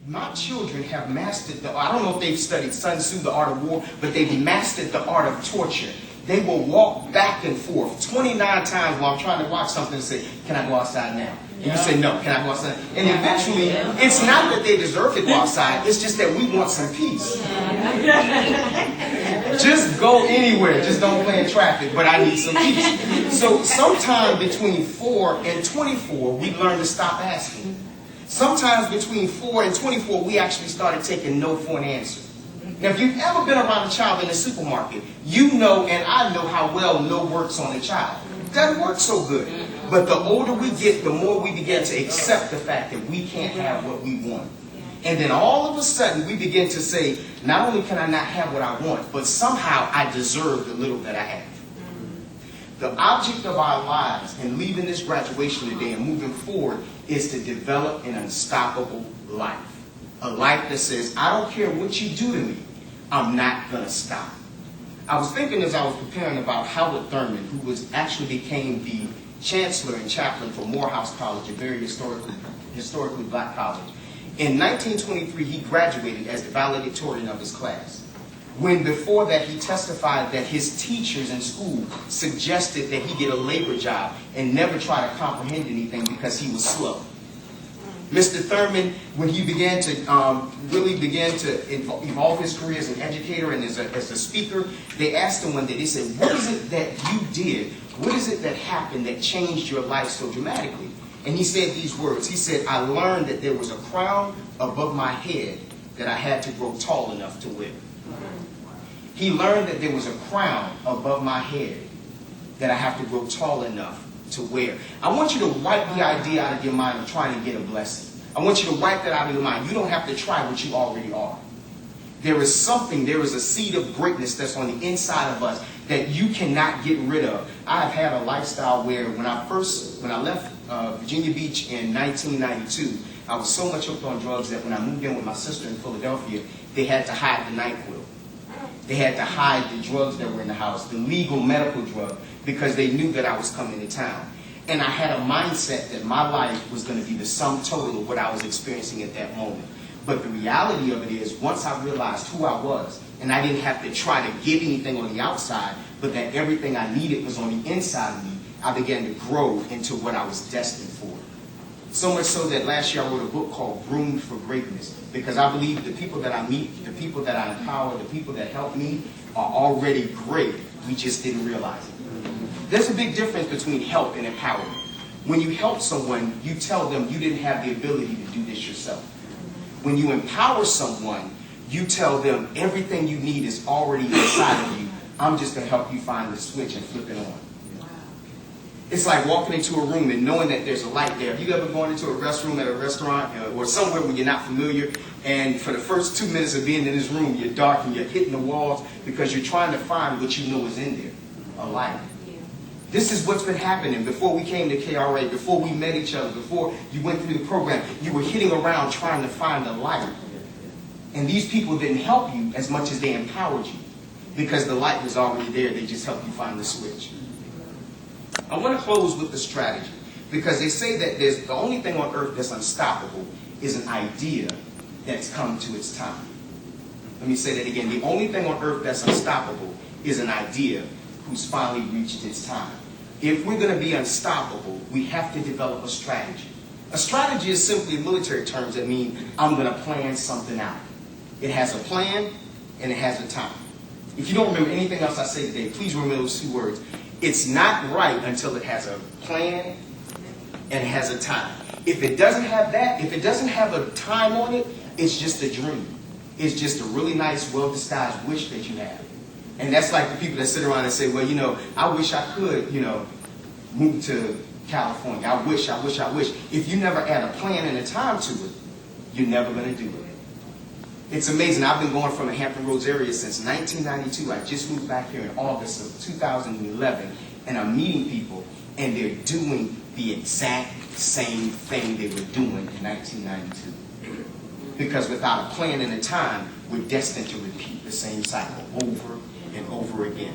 My children have mastered I don't know if they've studied Sun Tzu, the art of war, but they've mastered the art of torture. They will walk back and forth 29 times while I'm trying to watch something and say, can I go outside now? And you say, no, can I go outside? And eventually, it's not that they deserve to go outside, it's just that we want some peace. Just go anywhere, just don't play in traffic, but I need some peace. So sometime between 4 and 24, we learn to stop asking. Sometimes between 4 and 24, we actually started taking no for an answer. Now, if you've ever been around a child in a supermarket, you know and I know how well no works on a child. It doesn't work so good. But the older we get, the more we begin to accept the fact that we can't have what we want. And then all of a sudden, we begin to say, not only can I not have what I want, but somehow I deserve the little that I have. The object of our lives in leaving this graduation today and moving forward is to develop an unstoppable life. A life that says, I don't care what you do to me, I'm not going to stop. I was thinking as I was preparing about Howard Thurman, who actually became the chancellor and chaplain for Morehouse College, a very historically black college. In 1923, he graduated as the valedictorian of his class. When before that, he testified that his teachers in school suggested that he get a labor job and never try to comprehend anything because he was slow. Mr. Thurman, when he began to evolve his career as an educator and as a speaker, they asked him one day, they said, what is it that you did? What is it that happened that changed your life so dramatically? And he said these words. He said, I learned that there was a crown above my head that I had to grow tall enough to wear. He learned that there was a crown above my head that I have to grow tall enough to wear. I want you to wipe the idea out of your mind of trying to get a blessing. I want you to wipe that out of your mind. You don't have to try what you already are. There is something, there is a seed of greatness that's on the inside of us that you cannot get rid of. I've had a lifestyle where when I left Virginia Beach in 1992, I was so much hooked on drugs that when I moved in with my sister in Philadelphia, they had to hide the NyQuil. They had to hide the drugs that were in the house, the legal medical drug, because they knew that I was coming to town. And I had a mindset that my life was going to be the sum total of what I was experiencing at that moment. But the reality of it is, once I realized who I was, and I didn't have to try to get anything on the outside, but that everything I needed was on the inside of me, I began to grow into what I was destined for. So much so that last year I wrote a book called Groomed for Greatness, because I believe the people that I meet, the people that I empower, the people that help me are already great. We just didn't realize it. There's a big difference between help and empowerment. When you help someone, you tell them you didn't have the ability to do this yourself. When you empower someone, you tell them everything you need is already inside of you. I'm just going to help you find the switch and flip it on. It's like walking into a room and knowing that there's a light there. Have you ever gone into a restroom at a restaurant or somewhere where you're not familiar, and for the first 2 minutes of being in this room, you're dark and you're hitting the walls because you're trying to find what you know is in there, a light. This is what's been happening before we came to KRA, before we met each other, before you went through the program. You were hitting around trying to find the light. And these people didn't help you as much as they empowered you, because the light was already there. They just helped you find the switch. I want to close with the strategy, because they say that the only thing on earth that's unstoppable is an idea that's come to its time. Let me say that again. The only thing on earth that's unstoppable is an idea who's finally reached its time. If we're going to be unstoppable, we have to develop a strategy. A strategy is simply military terms that mean I'm going to plan something out. It has a plan and it has a time. If you don't remember anything else I say today, please remember those 2 words. It's not right until it has a plan and it has a time. If it doesn't have that, if it doesn't have a time on it, it's just a dream. It's just a really nice, well-disguised wish that you have. And that's like the people that sit around and say, well, I wish I could, move to California. I wish. If you never add a plan and a time to it, you're never going to do it. It's amazing. I've been going from the Hampton Roads area since 1992. I just moved back here in August of 2011, and I'm meeting people, and they're doing the exact same thing they were doing in 1992. Because without a plan and a time, we're destined to repeat the same cycle over and over again.